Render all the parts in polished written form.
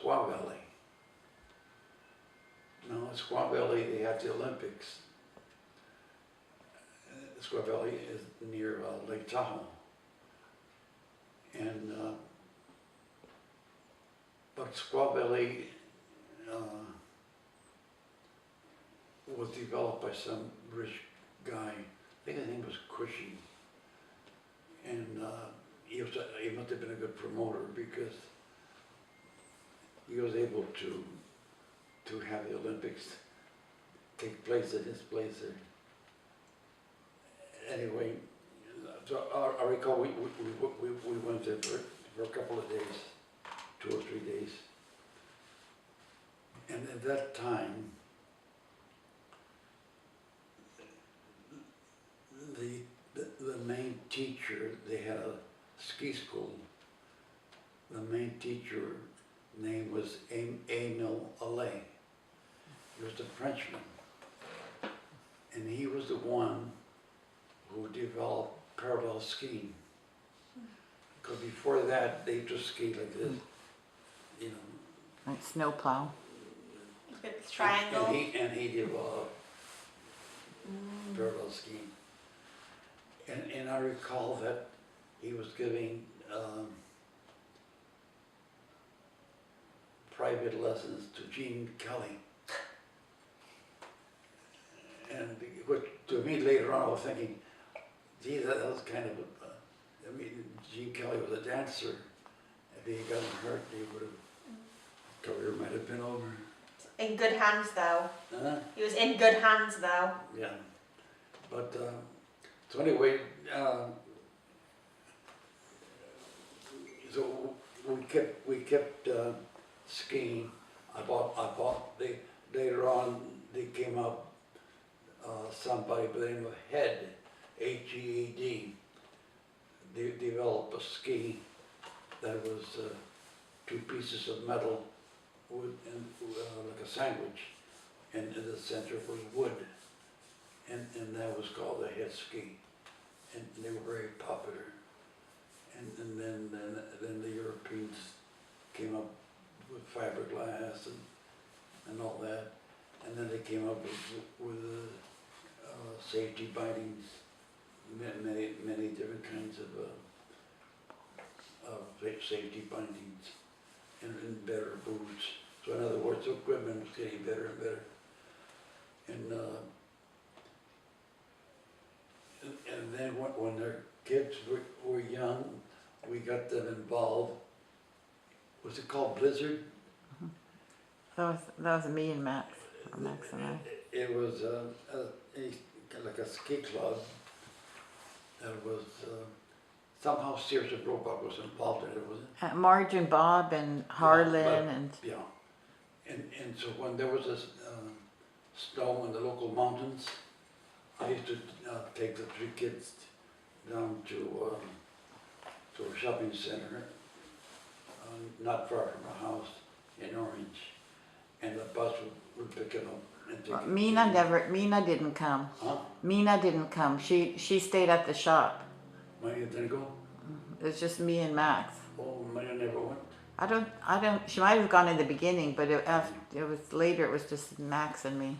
Squaw Valley. No, Squaw Valley, they had the Olympics. Squaw Valley is near Lake Tahoe. And, but Squaw Valley was developed by some rich guy. I think his name was Cushing. And he must have been a good promoter because he was able to have the Olympics take place at his place there. Anyway, so I recall we went there for a couple of days, 2 or 3 days. And at that time, the main teacher, they had a ski school. The main teacher name was Emile Allais. He was a Frenchman. And he was the one who developed parallel skiing. Because before that, they just skied like this, you know. Like snowplow. It's triangle. And he developed parallel skiing. And I recall that he was giving private lessons to Gene Kelly. And which, to me later on, I was thinking, gee, that was kind of I mean, Gene Kelly was a dancer. If he got hurt, he would have, career might have been over. In good hands, though. Huh? He was in good hands, though. Yeah. But, so anyway, so we kept skiing. Later on, they came up, somebody by the name of Head, H-E-A-D. They developed a ski that was 2 pieces of metal wood and like a sandwich, and in the center was wood, and that was called the Head ski, and they were very popular. And then the Europeans came up with fiberglass and all that, and then they came up with safety bindings, many different kinds of safety bindings, and better boots. So in other words, the equipment was getting better and better. And then when their kids were young, we got them involved. Was it called Blizzard? That was me and Max, or Max and I. It was like a ski club that was somehow Sears and Roebuck was involved in it, wasn't it? Marge and Bob and Harlan Yeah. And so when there was this snow in the local mountains, I used to take the 3 kids down to a shopping center not far from the house in Orange, and the bus would pick them up and take them. Mina didn't come. Huh? Mina didn't come. She stayed at the shop. Maya didn't go? It was just me and Max. Oh, Maya never went? I don't, she might have gone in the beginning, but it was later, it was just Max and me.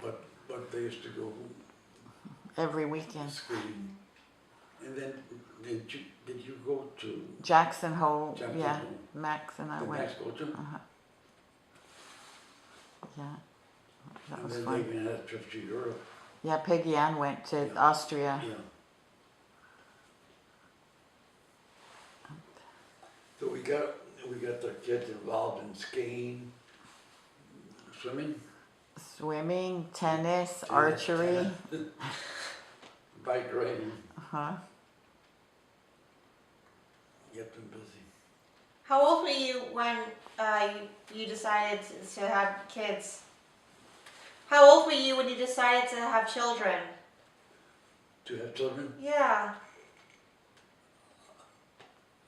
But they used to go Every weekend. skiing. And then did you go to Jackson Hole, Jackson yeah. Hole? Max and I Did went. Max go too? Yeah. That And was then fun. they even had a trip to Europe. Yeah, Peggy Ann went to Yeah. Austria. Yeah. So we got the kids involved in skiing, swimming, Swimming, tennis, archery. bike riding, Uh-huh. get them busy. How old were you when you decided to have kids? How old were you when you decided to have children? To have children, Yeah.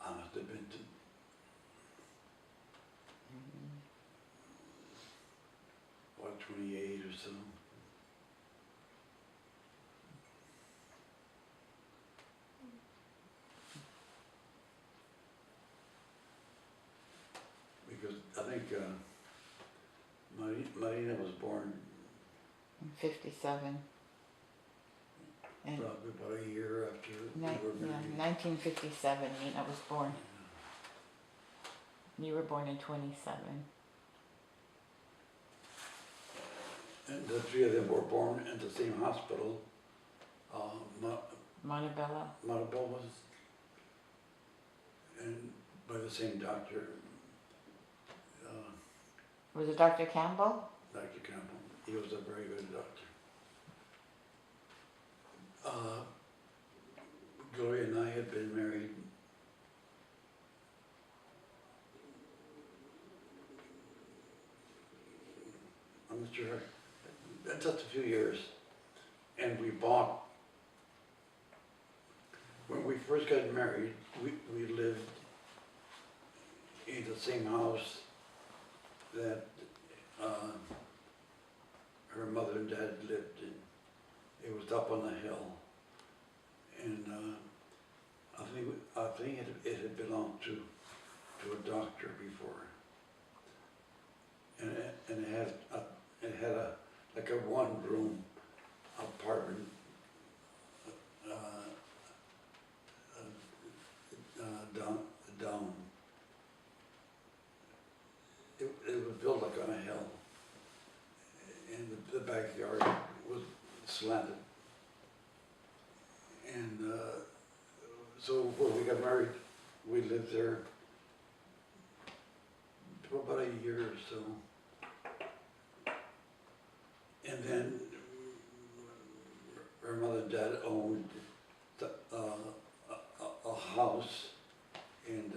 I must have been what, 28 or so. think, Marina was born in 57. And probably about a year after we yeah, were married. 1957, Nina was born. You were born in 27. And the three of them were born in the same hospital. Montebello. Maribel was, and by the same doctor, Was it Dr. Campbell? Dr. Campbell. He was a very good doctor. Gloria and I had been married I'm not sure, just a few years. And we bought, when we first got married, we lived in the same house that her mother and dad lived in. It was up on the hill. And I think it had belonged to a doctor before. And it had like a one-room apartment down. It was built like on a hill, and the backyard was slanted. And so when we got married, we lived there for about a year or so. And then her mother and dad owned a house in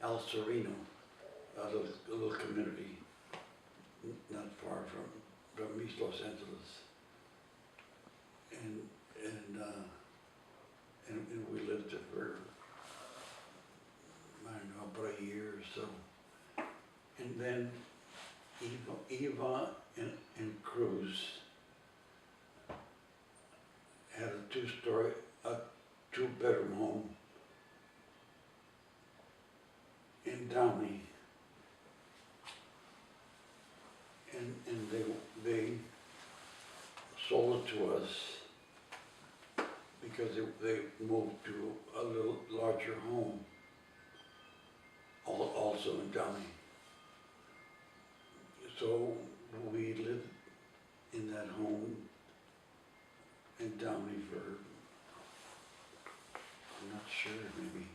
El Sereno, a little community not far from East Los Angeles. And we lived there for, I don't know, about a year or so. And then Eva and Cruz had a two-bedroom home in Downey. And they sold it to us because they moved to a little larger home, also in Downey. So we lived in that home in Downey for, I'm not sure, maybe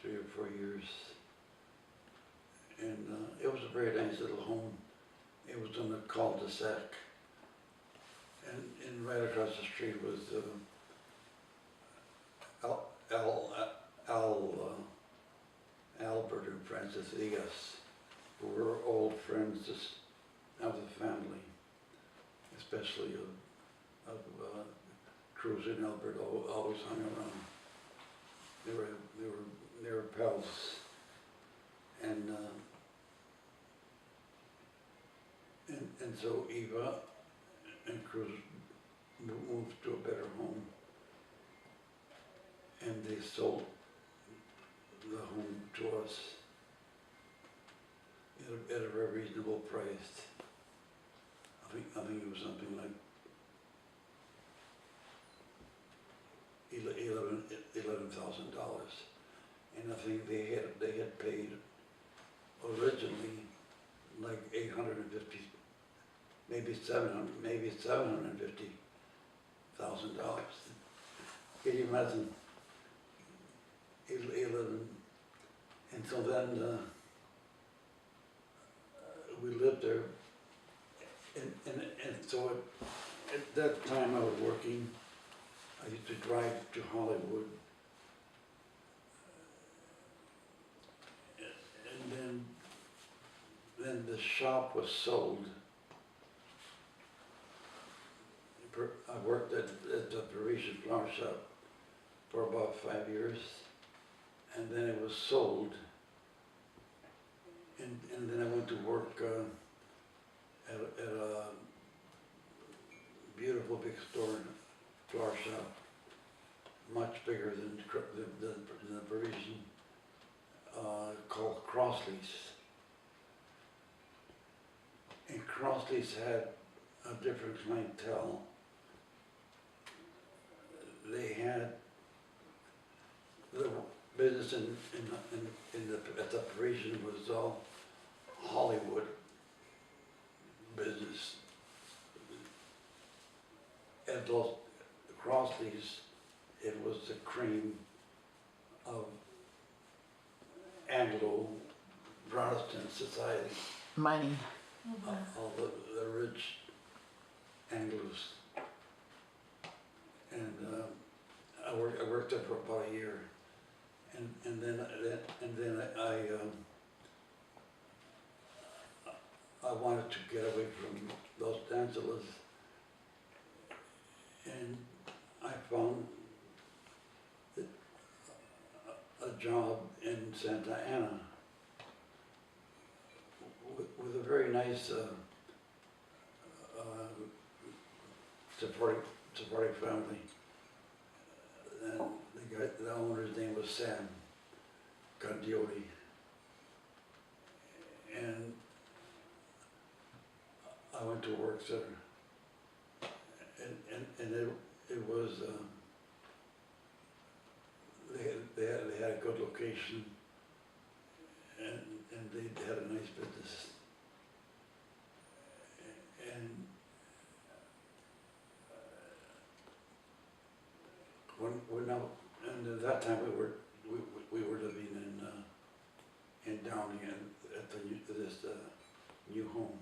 3 or 4 years. And it was a very nice little home. It was on the cul-de-sac. And right across the street was Albert and Francis Diaz, who were old friends of the family, especially of Cruz and Albert. Always hung around. They were pals, and so Eva and Cruz moved to a better home, and they sold the home to us at a very reasonable price. I think it was something like $11,000, and I think they had paid originally like $850,000, maybe $750,000. Can you imagine? 11, and so then we lived there, and so at that time I was working. I used to drive to Hollywood, and then the shop was sold. I worked at the Parisian flower shop for about 5 years, and then it was sold. And then I went to work at a beautiful big flower shop, much bigger than the Parisian, called Crossley's. Crossley's had a different clientele. They had the business at the Parisian was all Hollywood business. At those Crossley's, it was the cream of Anglo-Protestant society. Money. All the rich Anglos. And I worked there for about a year, and then I wanted to get away from Los Angeles, and I found a job in Santa Ana with a very nice supportive family. And the owner's name was Sam Candioli. And I went to work there. And it was, they had a good location, and they had a nice business. And and at that time we were living in Downey at this new home.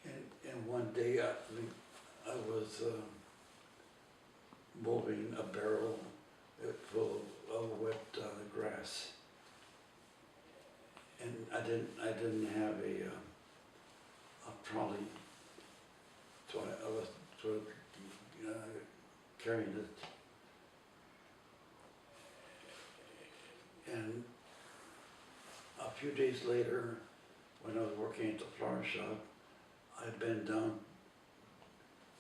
And one day I was moving a barrel full of wet grass, and I didn't have a trolley, so I was sort of carrying it. And a few days later, when I was working at the flower shop, I bent down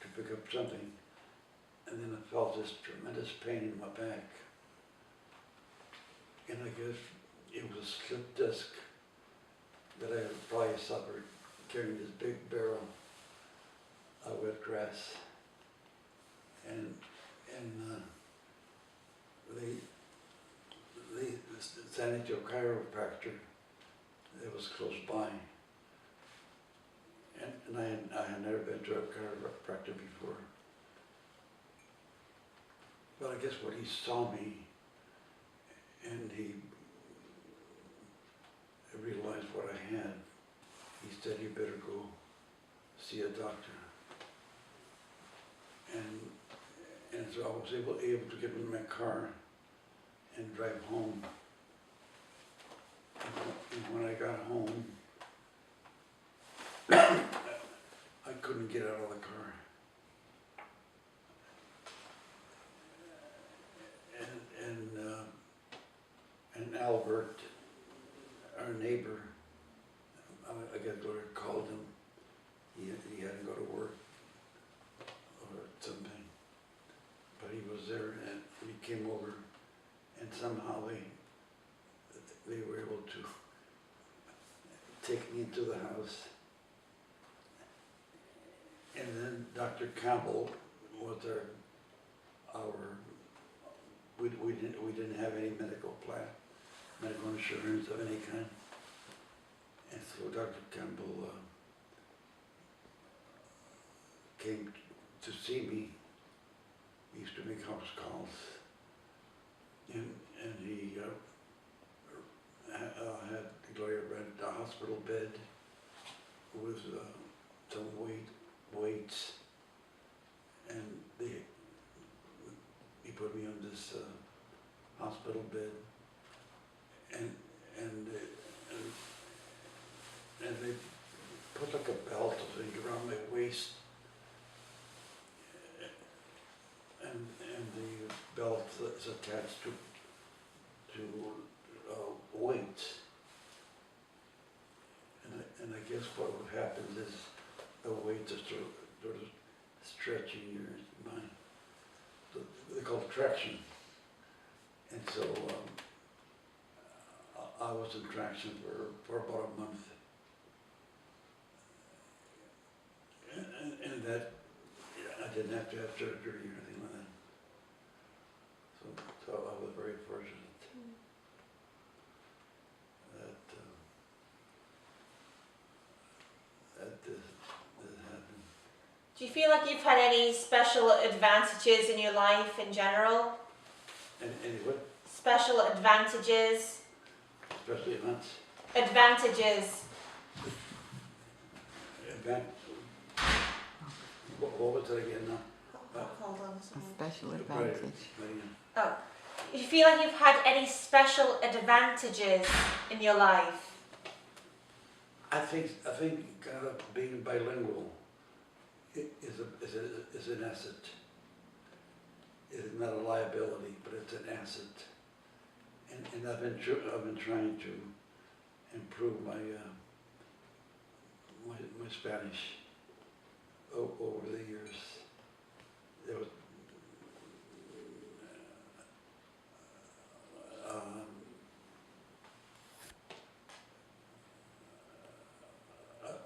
to pick up something, and then I felt this tremendous pain in my back. And I guess it was a slip disc that I had probably suffered carrying this big barrel of wet grass. And the San Diego chiropractor that was close by, and I had never been to a chiropractor before. But I guess when he saw me and he realized what I had, he said, "You better go see a doctor." And so I was able to get in my car and drive home. And when I got home, I couldn't get out of the car. And Albert, our neighbor, I guess what I called him, he had to go to work or something, but he was there, and he came over, and somehow they were able to take me into the house. And then Dr. Campbell was we didn't have any medical insurance of any kind, and so Dr. Campbell came to see me. He used to make house calls, and he had Gloria rent a hospital bed with some weights, and he put me on this hospital bed, and they put like a belt or thing around my waist, and the belt is attached to weights, and I guess what would happen is the weights are sort of stretching your mind. So they call it traction, and so I was in traction for about a month, have to have surgery or anything like that. So I was very fortunate that this happened. Do you feel like you've had any special advantages in your life in general? And what, Special advantages? especially events, Advantages. what was it again now? Hold on a A second. special Right, advantage. right, Do you feel like you've had any special advantages in your life? I think kind of being bilingual is an asset. It's not a liability, but it's an asset. And I've been trying to improve my my Spanish over the years. There was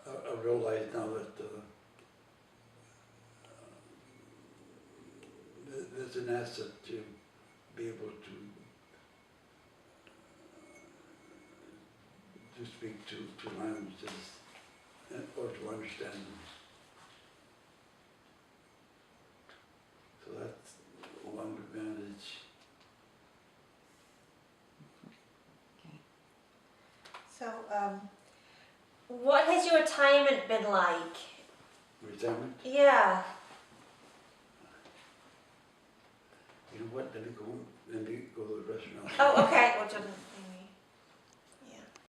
I realize now that there's an asset to be able to speak two languages or to understand them. So that's one advantage. So, what has your retirement been like? Retirement, Yeah. you know what, let me go to the restaurant. Oh, okay. Well,